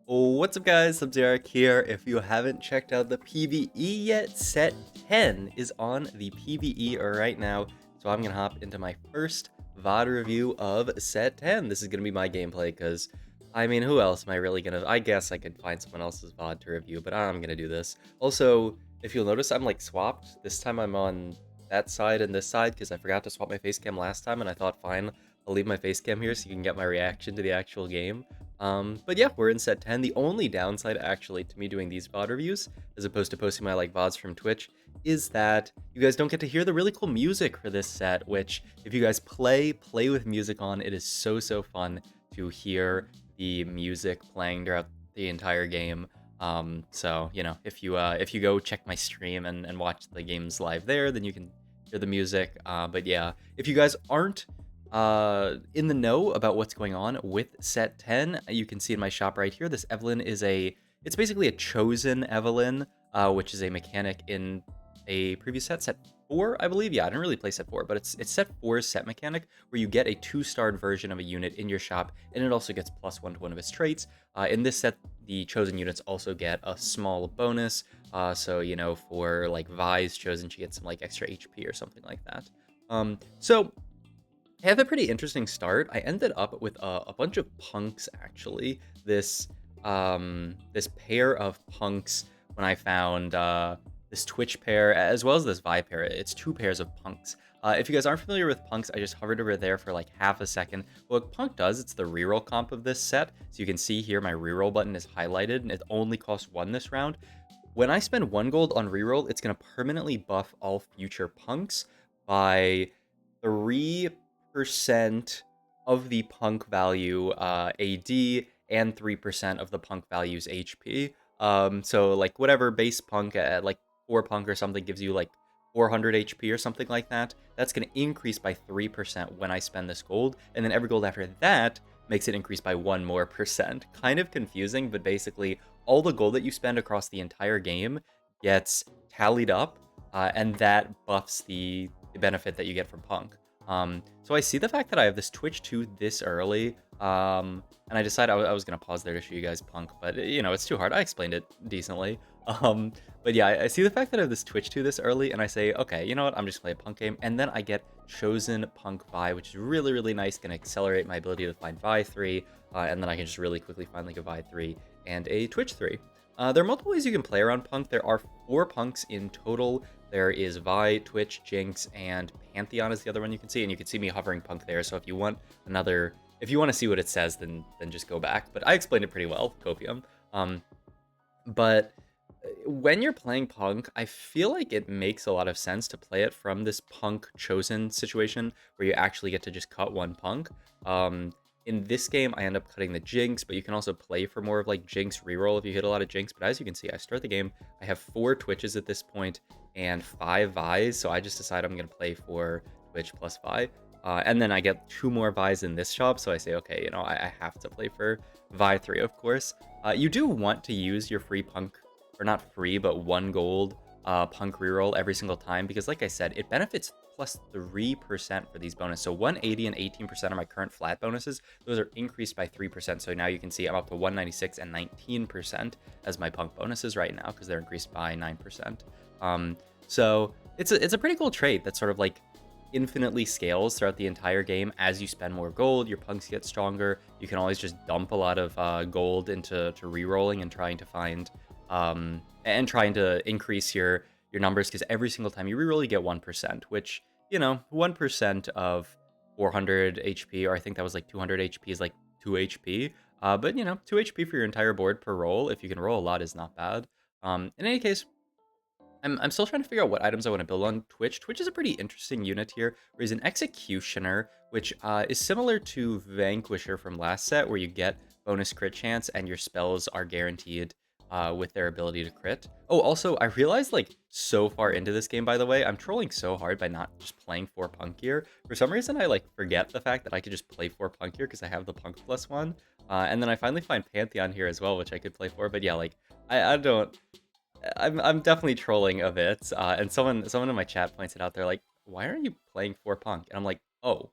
What's up guys, Sub-Zero here. If you haven't checked out the PvE yet, set 10 is on the PvE right now. So I'm gonna hop into my first VOD review of set 10. This is gonna be my gameplay because, I mean, who else am I really gonna... I guess I could find someone else's VOD to review, but I'm gonna do this. Also, if you'll notice, I'm like swapped. This time I'm on that side and this side because I forgot to swap my face cam last time and I thought, fine, I'll leave my face cam here so you can get my reaction to the actual game. But yeah, we're in set 10. The only downside actually to me doing these VOD reviews, as opposed to posting my like VODs from Twitch, is that you guys don't get to hear the really cool music for this set, which if you guys play with music on, it is so fun to hear the music playing throughout the entire game. So, you know, if you go check my stream and watch the games live there, then you can hear the music. But yeah, if you guys aren't in the know about what's going on with set 10, you can see in my shop right here, this Evelyn is it's basically a chosen Evelyn, which is a mechanic in a previous set 4, I believe. Yeah, I didn't really play set 4, but it's set 4's set mechanic where you get a 2-starred version of a unit in your shop, and it also gets +1 to one of its traits. In this set, the chosen units also get a small bonus, so, you know, for like Vi's chosen, she gets some like extra HP or something like that. So I have a pretty interesting start. I ended up with a bunch of punks, actually. This pair of punks when I found this Twitch pair, as well as this Vi pair. It's 2 pairs of punks. If you guys aren't familiar with punks, I just hovered over there for like half a second. What punk does, it's the reroll comp of this set. So you can see here my reroll button is highlighted, and it only costs 1 this round. When I spend 1 gold on reroll, it's going to permanently buff all future punks by 3% of the punk value AD and 3% of the punk value's HP. So like whatever base punk at like 4 punk or something gives you like 400 HP or something like that, that's going to increase by 3% when I spend this gold, and then every gold after that makes it increase by 1 more percent. Kind of confusing, but basically all the gold that you spend across the entire game gets tallied up, and that buffs the benefit that you get from punk. So I see the fact that I have this Twitch 2 this early, and I decided I was going to pause there to show you guys punk, but you know, it's too hard. I explained it decently. But yeah, I see the fact that I have this Twitch 2 this early, and I say, okay, you know what, I'm just going to play a punk game, and then I get chosen punk Vi, which is really nice, going to accelerate my ability to find Vi 3, and then I can just really quickly find like a Vi 3 and a Twitch 3. There are multiple ways you can play around punk. There are 4 punks in total. There is Vi, Twitch, Jinx, and Pantheon is the other one you can see, and you can see me hovering punk there. So if you want to see what it says, then just go back. But I explained it pretty well, Copium. But when you're playing punk, I feel like it makes a lot of sense to play it from this punk chosen situation where you actually get to just cut 1 punk. In this game, I end up cutting the Jinx, but you can also play for more of like Jinx reroll if you hit a lot of Jinx. But as you can see, I start the game, I have 4 Twitches at this point and 5 Vi's, so I just decided I'm going to play for Twitch plus Vi. And then I get 2 more Vi's in this shop, so I say, okay, you know, I have to play for Vi 3, of course. You do want to use your free punk, or not free, but 1 gold punk reroll every single time, because like I said, it benefits plus 3% for these bonuses. So 180 and 18% of my current flat bonuses, those are increased by 3%. So now you can see I'm up to 196 and 19% as my punk bonuses right now, because they're increased by 9%. So it's a pretty cool trait that sort of like infinitely scales throughout the entire game. As you spend more gold, your punks get stronger. You can always just dump a lot of gold into re-rolling and trying to find and trying to increase your numbers, because every single time you reroll, you get 1%, which, you know, 1% of 400 HP, or I think that was like 200 HP, is like 2 HP. But, you know, 2 HP for your entire board per roll, if you can roll a lot, is not bad. In any case, I'm still trying to figure out what items I want to build on Twitch. Twitch is a pretty interesting unit here, where he's an Executioner, which is similar to Vanquisher from last set, where you get bonus crit chance and your spells are guaranteed with their ability to crit. Oh, also, I realized, like, so far into this game, by the way, I'm trolling so hard by not just playing 4 punk here. For some reason, I, like, forget the fact that I could just play 4 punk here because I have the punk +1. And then I finally find Pantheon here as well, which I could play 4. But yeah, like, I don't... I'm definitely trolling a bit. And someone in my chat points it out. They're like, why aren't you playing 4 punk? And I'm like, oh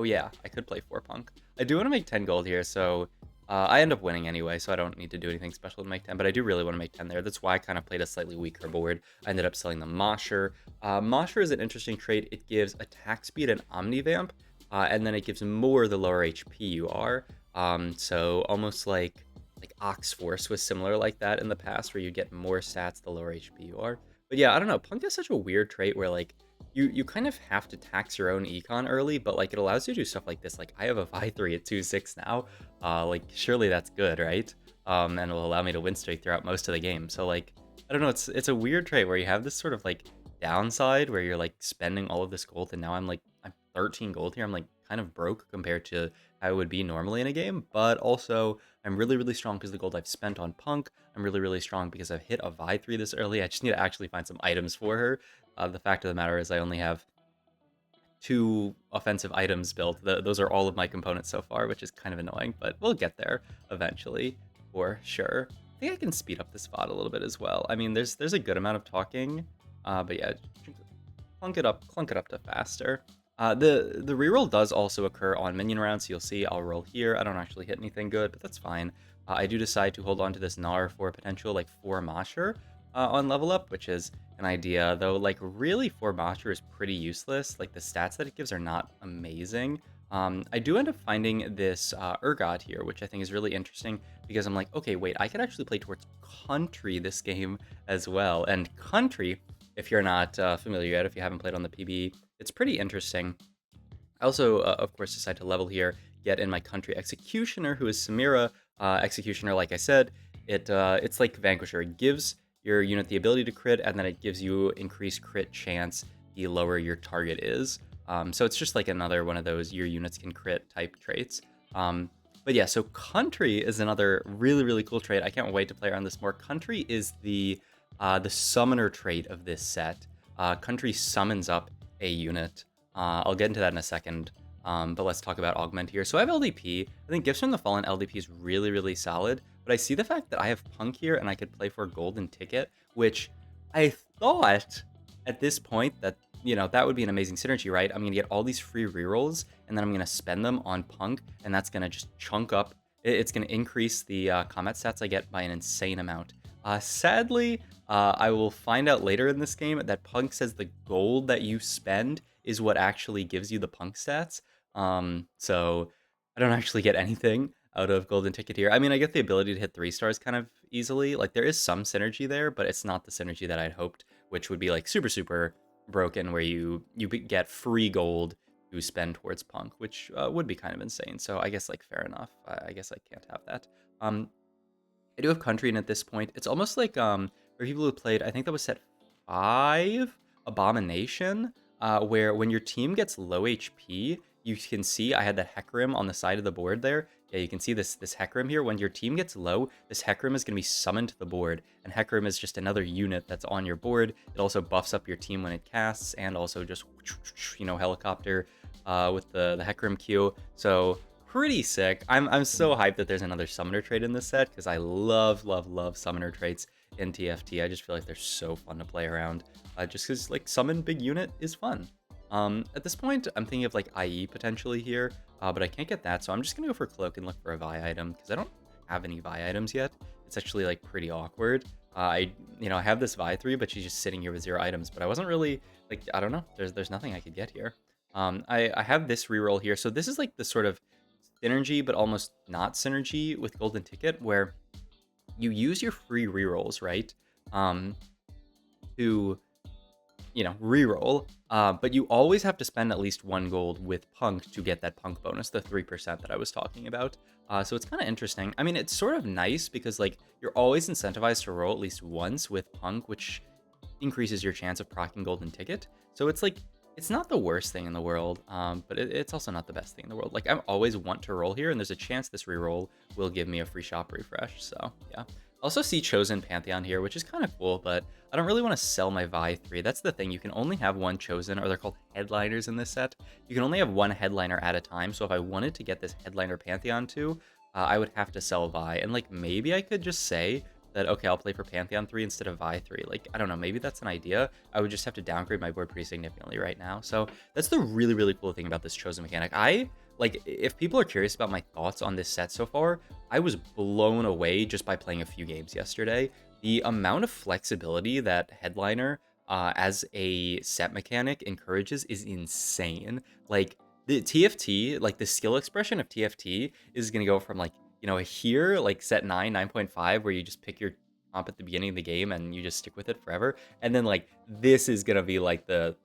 yeah, I could play 4 punk. I do want to make 10 gold here, so I end up winning anyway, so I don't need to do anything special to make 10, but I do really want to make 10 there. That's why I kind of played a slightly weaker board. I ended up selling the Mosher. Mosher is an interesting trait. It gives attack speed and Omnivamp, and then it gives more the lower HP you are. So almost like Ox Force was similar like that in the past, where you get more stats the lower HP you are. But yeah, I don't know. Punk is such a weird trait where like you kind of have to tax your own econ early, but like it allows you to do stuff like this. Like I have a Vi3 at 2-6 now. Like surely that's good, right? And will allow me to win streak throughout most of the game. So like I don't know, it's a weird trait where you have this sort of like downside where you're like spending all of this gold, and now I'm 13 gold here. I'm like kind of broke compared to how it would be normally in a game, but also I'm really, really strong because the gold I've spent on Punk. I'm really, really strong because I've hit a Vi3 this early. I just need to actually find some items for her. The fact of the matter is I only have 2 offensive items built. Those are all of my components so far, which is kind of annoying, but we'll get there eventually for sure. I think I can speed up this VOD a little bit as well. I mean, there's a good amount of talking, but yeah, clunk it up to faster. The reroll does also occur on minion rounds, so you'll see I'll roll here. I don't actually hit anything good, but that's fine. I do decide to hold on to this Gnar for potential like 4 Mosher on level up, which is an idea, though like really 4 Mosher is pretty useless. Like the stats that it gives are not amazing. I do end up finding this Urgot here, which I think is really interesting because I'm like, okay, wait, I could actually play towards Country this game as well. And Country, if you're not familiar yet, if you haven't played on the PB, it's pretty interesting. I also, of course, decide to level here, get in my Country Executioner, who is Samira. Executioner, like I said, it's like Vanquisher. It gives your unit the ability to crit, and then it gives you increased crit chance the lower your target is. So it's just like another one of those your units can crit type traits. But yeah, so Country is another really, really cool trait. I can't wait to play around this more. Country is the summoner trait of this set. Country summons up a unit. I'll get into that in a second, but let's talk about Augment here. So I have LDP. I think Gifts from the Fallen LDP is really, really solid, but I see the fact that I have Punk here and I could play for a golden ticket, which I thought at this point that, that would be an amazing synergy, right? I'm going to get all these free rerolls, and then I'm going to spend them on Punk, and that's going to just chunk up. It's going to increase the combat stats I get by an insane amount. Sadly, I will find out later in this game that Punk says the gold that you spend is what actually gives you the Punk stats. So I don't actually get anything out of Golden Ticket here. I mean, I get the ability to hit 3 stars kind of easily. Like, there is some synergy there, but it's not the synergy that I'd hoped, which would be, like, super, super broken, where you get free gold to spend towards Punk, which would be kind of insane. So I guess, like, fair enough. I guess I can't have that. I do have Country in at this point. It's almost like for people who played, I think that was set 5, Abomination, where when your team gets low HP, you can see I had that Hecarim on the side of the board there. Yeah, you can see this Hecarim here. When your team gets low, this Hecarim is going to be summoned to the board, and Hecarim is just another unit that's on your board. It also buffs up your team when it casts, and also just, helicopter with the Hecarim Q. So pretty sick. I'm so hyped that there's another summoner trait in this set, because I love, love, love summoner traits in TFT. I just feel like they're so fun to play around, just because like summon big unit is fun. At this point, I'm thinking of like IE potentially here, but I can't get that, so I'm just gonna go for Cloak and look for a Vi item, because I don't have any Vi items yet. It's actually like pretty awkward. I have this Vi3, but she's just sitting here with 0 items, but I wasn't really, like, I don't know, there's nothing I could get here. I have this reroll here, so this is like the sort of synergy, but almost not synergy with Golden Ticket, where you use your free rerolls, right? To reroll, but you always have to spend at least 1 gold with Punk to get that Punk bonus, the 3% that I was talking about. So it's kind of interesting. I mean, it's sort of nice because like you're always incentivized to roll at least once with Punk, which increases your chance of proccing Golden Ticket. So it's like, it's not the worst thing in the world, but it's also not the best thing in the world. Like, I always want to roll here, and there's a chance this reroll will give me a free shop refresh, so yeah. Also see Chosen Pantheon here, which is kind of cool, but I don't really want to sell my Vi3. That's the thing, you can only have 1 Chosen, or they're called headliners in this set. You can only have 1 headliner at a time, so if I wanted to get this headliner Pantheon too, I would have to sell Vi, and like maybe I could just say that, okay, I'll play for Pantheon 3 instead of Vi 3. Like, I don't know, maybe that's an idea. I would just have to downgrade my board pretty significantly right now. So that's the really, really cool thing about this Chosen mechanic. I like, if people are curious about my thoughts on this set so far, I was blown away just by playing a few games yesterday. The amount of flexibility that Headliner as a set mechanic encourages is insane. Like, the TFT, like the skill expression of TFT is going to go from like, here, like set 9.5, where you just pick your comp at the beginning of the game and you just stick with it forever. And then like this is going to be like the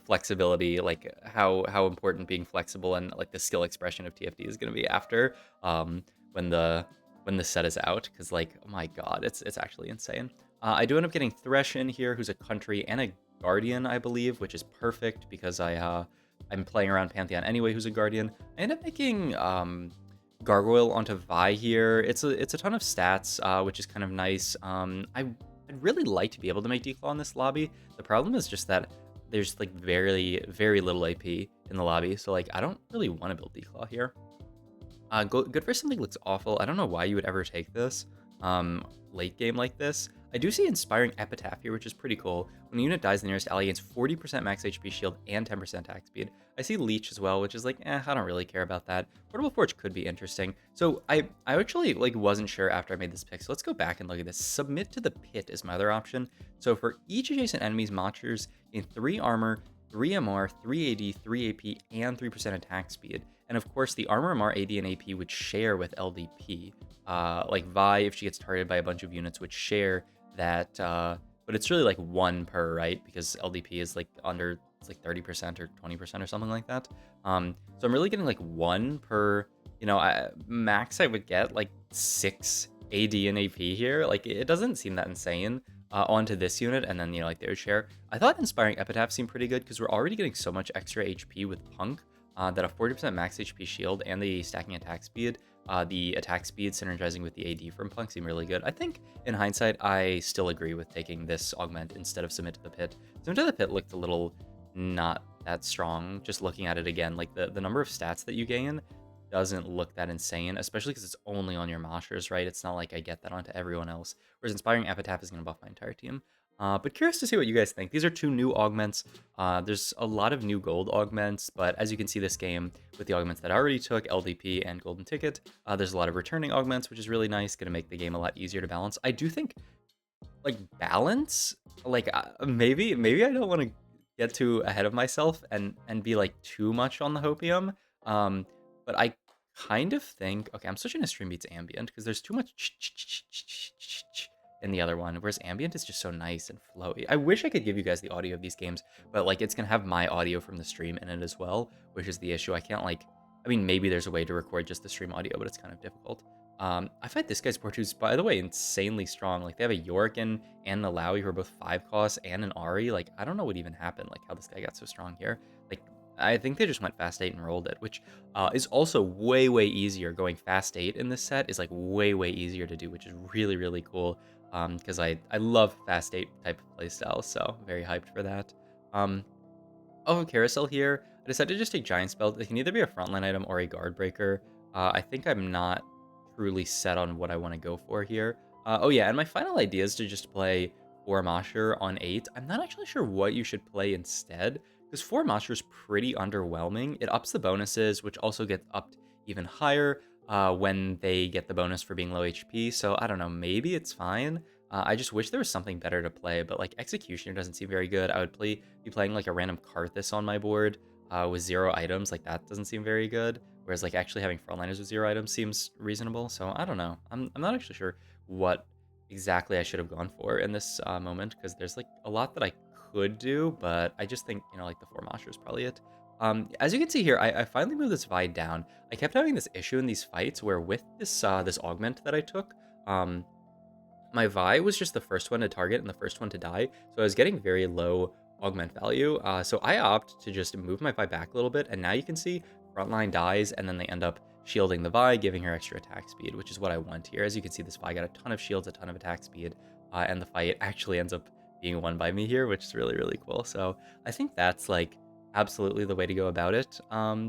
flexibility, like how important being flexible and like the skill expression of TFT is going to be after um when the when the set is out, because like, oh my god, it's actually insane. I do end up getting Thresh in here, who's a country and a guardian, I believe, which is perfect because I'm playing around Pantheon anyway, who's a guardian. I end up making Gargoyle onto Vi here. It's a ton of stats, which is kind of nice. I'd really like to be able to make Declaw in this lobby. The problem is just that there's like very little AP in the lobby, so like I don't really want to build Declaw here. Good for something looks awful. I don't know why you would ever take this late game like this. I do see Inspiring Epitaph here, which is pretty cool. When a unit dies, the nearest ally gains 40% max HP shield and 10% attack speed. I see Leech as well, which is like, I don't really care about that. Portable Forge could be interesting. So I actually like wasn't sure after I made this pick. So let's go back and look at this. Submit to the Pit is my other option. So for each adjacent enemy's Machers, gain 3 armor, 3 MR, 3 AD, 3 AP, and 3% attack speed. And of course, the armor, MR, AD, and AP would share with LDP. Like Vi, if she gets targeted by a bunch of units, would share that, but it's really like 1 per, right? Because LDP is like under, it's like 30% or 20% or something like that. So I'm really getting like 1 per, max I would get like 6 AD and AP here. Like, it doesn't seem that insane. Onto this unit, and then, like, they would share. I thought Inspiring Epitaph seemed pretty good because we're already getting so much extra HP with Punk that a 40% max HP shield and the stacking attack speed, the attack speed synergizing with the AD from Punk seem really good. I think, in hindsight, I still agree with taking this augment instead of Submit to the Pit. Submit to the Pit looked a little not that strong, just looking at it again. Like, the number of stats that you gain doesn't look that insane, especially because it's only on your Moshers, right? It's not like I get that onto everyone else. Whereas Inspiring Epitaph is going to buff my entire team. But curious to see what you guys think. These are 2 new augments. There's a lot of new gold augments, but as you can see this game, with the augments that I already took, LDP and Golden Ticket, there's a lot of returning augments, which is really nice, going to make the game a lot easier to balance. I do think, like, balance, like, maybe I don't want to get too ahead of myself and be like too much on the hopium. But I kind of think, okay, I'm switching to Stream Beats Ambient because there's too much in the other one, whereas Ambient is just so nice and flowy. I wish I could give you guys the audio of these games, but like it's gonna have my audio from the stream in it as well, which is the issue. I can't, like, I mean, maybe there's a way to record just the stream audio, but it's kind of difficult. I find this guy's board two's, by the way, insanely strong. Like, they have a Yorick and an Alawi who are both 5 costs and an Ari. Like, I don't know what even happened, like how this guy got so strong here. Like, I think they just went fast 8 and rolled it, which is also way easier. Going fast 8 in this set is like way easier to do, which is really cool. Because I love fast 8 type of playstyle, so very hyped for that. Oh, Carousel here. I decided to just take Giant Spell. It can either be a frontline item or a guard breaker. I think I'm not truly set on what I want to go for here. Oh yeah, and my final idea is to just play 4 Mosher on 8. I'm not actually sure what you should play instead, because 4 Mosher is pretty underwhelming. It ups the bonuses, which also get upped even higher when they get the bonus for being low HP. So I don't know, maybe it's fine. I just wish there was something better to play, but like Executioner doesn't seem very good. I would be playing like a random Karthus on my board with 0 items. Like, that doesn't seem very good. Whereas like actually having frontliners with 0 items seems reasonable. So I don't know. I'm not actually sure what exactly I should have gone for in this moment, because there's like a lot that I could do, but I just think, like the 4 Mosher is probably it. As you can see here, I finally moved this Vi down. I kept having this issue in these fights where with this this augment that I took, my Vi was just the first one to target and the first one to die, so I was getting very low augment value. So I opt to just move my Vi back a little bit, and now you can see frontline dies, and then they end up shielding the Vi, giving her extra attack speed, which is what I want here. As you can see, this Vi got a ton of shields, a ton of attack speed, and the fight actually ends up being won by me here, which is really cool. So I think that's like absolutely the way to go about it.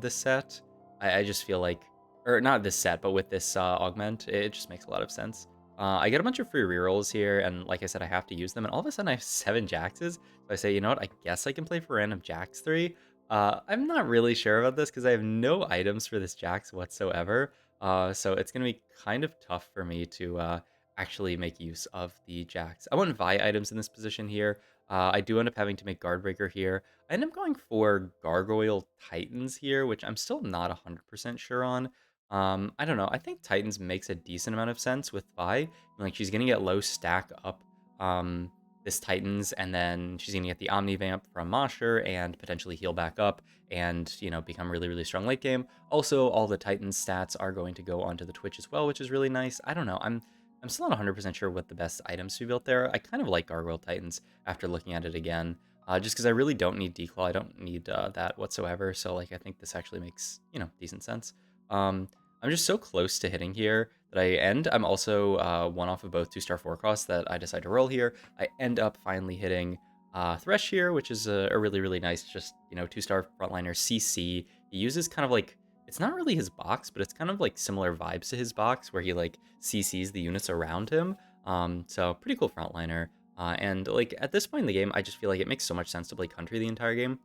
This set, I just feel like, or not this set, but with this augment, it just makes a lot of sense. I get a bunch of free rerolls here, and like I said, I have to use them, and all of a sudden I have 7 Jaxes. So I say, you know what, I guess I can play for random Jax 3, I'm not really sure about this because I have no items for this Jax whatsoever. So it's gonna be kind of tough for me to actually make use of the Jax. I want Vi items in this position here. I do end up having to make Guardbreaker here. I end up going for Gargoyle Titans here, which I'm still not 100% sure on. I don't know. I think Titans makes a decent amount of sense with Vi. Like she's gonna get low stack up. Um, this Titans, and then she's gonna get the Omni Vamp from Mosher and potentially heal back up and, you know, become really, really strong late game. Also, all the Titans stats are going to go onto the Twitch as well, which is really nice. I don't know. I'm still not 100% sure what the best items to be built there. I kind of like Gargoyle Titans after looking at it again, just because I really don't need Declaw. I don't need that whatsoever. So, like, I think this actually makes, you know, decent sense. I'm just so close to hitting here that I end. I'm also one off of both 2-star 4 costs that I decide to roll here. I end up finally hitting Thresh here, which is a really, really nice, just, you know, 2-star frontliner CC. He uses kind of like, it's not really his box, but it's kind of like similar vibes to his box where he like CCs the units around him. So pretty cool frontliner. And like at this point in the game, I just feel like it makes so much sense to play Country the entire game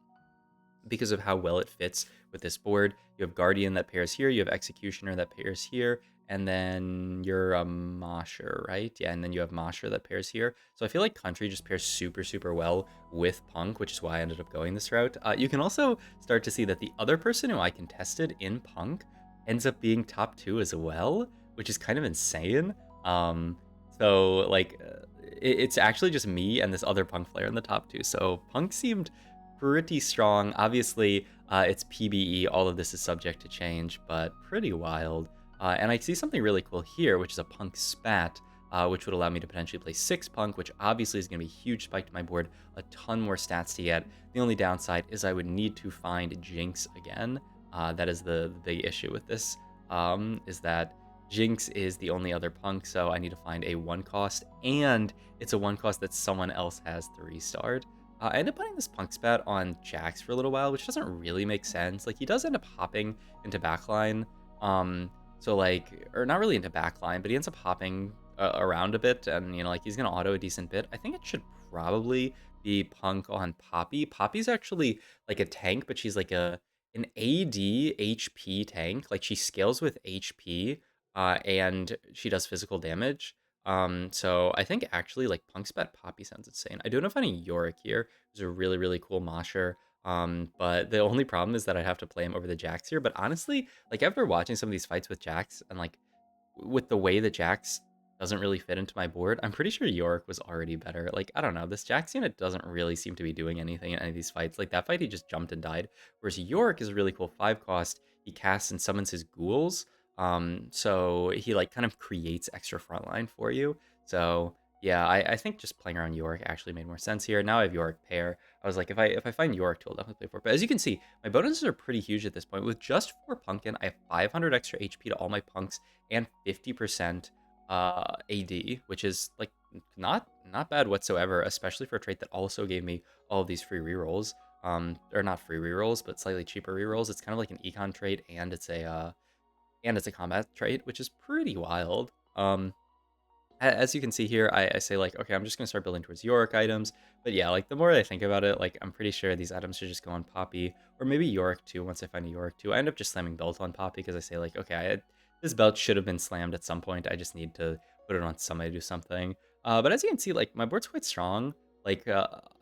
because of how well it fits with this board. You have Guardian that pairs here, you have Executioner that pairs here, and then you're a Mosher, right? Yeah, and then you have Mosher that pairs here. So I feel like Country just pairs super, super well with Punk, which is why I ended up going this route. You can also start to see that the other person who I contested in Punk ends up being top 2 as well, which is kind of insane. So like, it's actually just me and this other Punk player in the top 2. So Punk seemed pretty strong. Obviously, it's PBE. All of this is subject to change, but pretty wild. And I see something really cool here, which is a Punk Spat, which would allow me to potentially play 6 Punk, which obviously is going to be a huge spike to my board, a ton more stats to get. The only downside is I would need to find Jinx again. That is the big issue with this, is that Jinx is the only other Punk, so I need to find a 1 cost, and it's a 1 cost that someone else has 3-starred. I ended up putting this Punk Spat on Jax for a little while, which doesn't really make sense. Like, he does end up hopping into backline. So, like, or not really into backline, but he ends up hopping around a bit, and, you know, like, he's going to auto a decent bit. I think it should probably be Punk on Poppy. Poppy's actually, like, a tank, but she's, like, an AD HP tank. Like, she scales with HP, and she does physical damage. So I think actually like Punk Spat Poppy sounds insane. I do end up finding Yorick here, who's a really, really cool Mosher. But the only problem is that I have to play him over the Jax here. But honestly, like after watching some of these fights with Jax and like with the way that Jax doesn't really fit into my board, I'm pretty sure Yorick was already better. Like, I don't know, this Jax unit doesn't really seem to be doing anything in any of these fights. Like that fight, he just jumped and died. Whereas Yorick is a really cool 5 cost. He casts and summons his ghouls. So he like kind of creates extra frontline for you. So yeah, I think just playing around Yorick actually made more sense here. Now I have Yorick pair. I was like, if I find Yorick, I'll definitely play for it. But as you can see, my bonuses are pretty huge at this point. With just 4 Pumpkin, I have 500 extra HP to all my punks and 50% AD, which is like not bad whatsoever, especially for a trait that also gave me all of these free rerolls. Or not free rerolls, but slightly cheaper rerolls. It's kind of like an econ trait, and it's a combat trait, which is pretty wild. As you can see here, I say like, okay, I'm just gonna start building towards Yorick items. But yeah, like the more I think about it, like I'm pretty sure these items should just go on Poppy, or maybe Yorick too. Once I find a Yorick too, I end up just slamming Belt on Poppy because I say like, okay, this belt should have been slammed at some point. I just need to put it on somebody to do something. But as you can see, like my board's quite strong. Like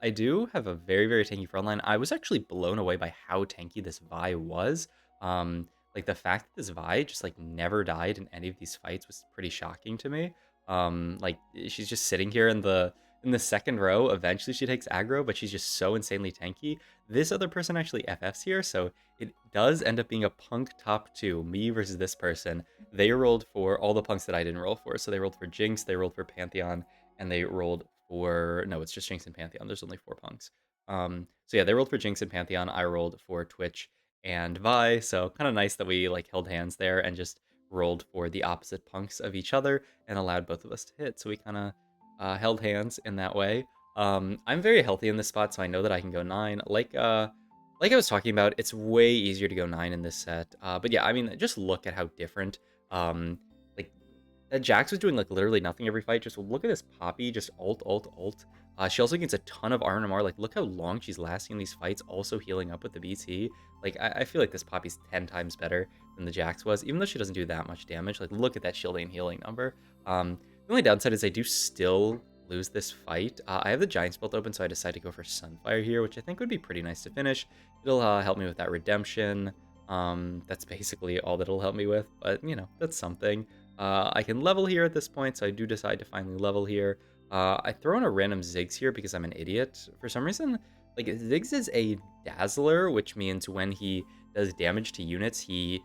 I do have a very, very tanky frontline. I was actually blown away by how tanky this Vi was. Like the fact that this Vi just like never died in any of these fights was pretty shocking to me. Like she's just sitting here in the second row. Eventually she takes aggro, but she's just so insanely tanky. This other person actually FFs here, so it does end up being a Punk top 2, me versus this person. They rolled for all the punks that I didn't roll for. So they rolled for Jinx, they rolled for Pantheon, and they rolled for, no, it's just Jinx and Pantheon. There's only 4 punks. So yeah, they rolled for Jinx and Pantheon. I rolled for Twitch and Vi. So kind of nice that we like held hands there and just rolled for the opposite punks of each other and allowed both of us to hit. So we kind of held hands in that way. I'm very healthy in this spot, so I know that I can go 9. Like I was talking about, it's way easier to go 9 in this set. But yeah, I mean, just look at how different, like Jax was doing like literally nothing every fight. Just look at this Poppy, just ult, ult, ult. She also gets a ton of RNMR. Like, look how long she's lasting in these fights, also healing up with the BT. Like, I feel like this Poppy's 10 times better than the Jax was, even though she doesn't do that much damage. Like, look at that shielding and healing number. The only downside is I do still lose this fight. I have the Giant's Belt open, so I decided to go for Sunfire here, which I think would be pretty nice to finish. It'll help me with that redemption. That's basically all that it'll help me with, but, you know, that's something. I can level here at this point, so I do decide to finally level here. I throw in a random Ziggs here because I'm an idiot. For some reason, like, Ziggs is a Dazzler, which means when he does damage to units, he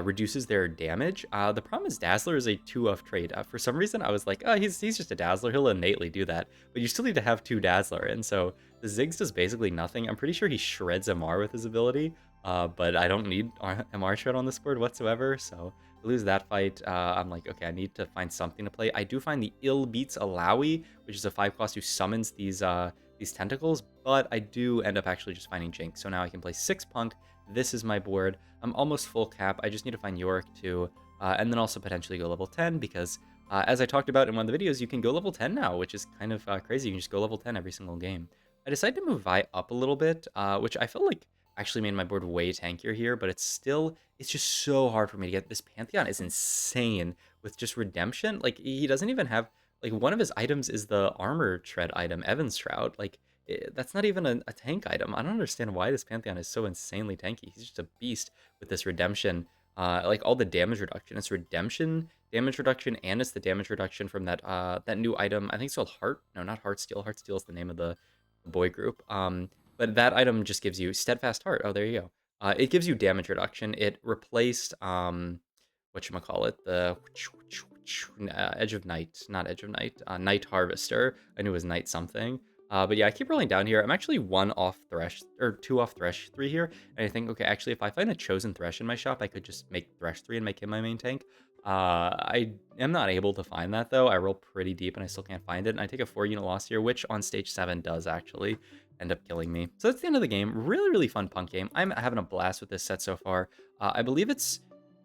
reduces their damage. The problem is Dazzler is a 2-off trait. For some reason, I was like, oh, he's just a Dazzler. He'll innately do that. But you still need to have 2 Dazzler, and so the Ziggs does basically nothing. I'm pretty sure he shreds MR with his ability, but I don't need MR shred on this board whatsoever, so I lose that fight. I'm like, okay, I need to find something to play. I do find the Ill beats Alawi, which is a 5-cost who summons these tentacles, but I do end up actually just finding Jinx. So now I can play 6 Punk. This is my board. I'm almost full cap. I just need to find Yorick too, and then also potentially go level 10 because, as I talked about in one of the videos, you can go level 10 now, which is kind of crazy. You can just go level 10 every single game. I decided to move Vi up a little bit, which I feel like actually made my board way tankier here, but it's just so hard for me to get. This Pantheon is insane with just redemption. Like, he doesn't even have, like, one of his items is the armor tread item, Evan's Shroud. Like, that's not even a tank item. I don't understand why this Pantheon is so insanely tanky. He's just a beast with this redemption. Like, all the damage reduction. It's redemption, damage reduction, and it's the damage reduction from that new item. I think it's called Heart. No, not Heartsteel. Heartsteel is the name of the boy group. But that item just gives you Steadfast Heart. Oh, there you go. It gives you damage reduction. It replaced whatchamacallit, the Edge of Night, not Edge of Night, Night Harvester. I knew it was Night something. But yeah, I keep rolling down here. I'm actually 1 off Thresh, or 2 off Thresh 3 here. And I think, okay, actually, if I find a Chosen Thresh in my shop, I could just make Thresh 3 and make him my main tank. I am not able to find that, though. I roll pretty deep, and I still can't find it. And I take a 4-unit loss here, which on stage 7 does actually end up killing me. So that's the end of the game. Really, really fun Punk game. I'm having a blast with this set so far. I believe it's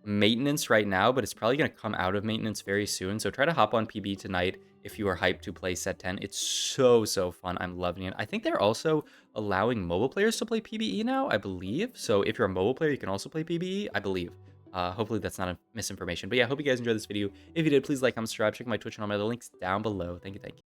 maintenance right now, but it's probably going to come out of maintenance very soon. So try to hop on PB tonight if you are hyped to play set 10. It's so fun. I'm loving it. I think they're also allowing mobile players to play PBE now, I believe. So if you're a mobile player, you can also play PBE, I believe. Hopefully that's not a misinformation. But yeah, I hope you guys enjoyed this video. If you did, please like, comment, subscribe, check my Twitch and all my other links down below. Thank you.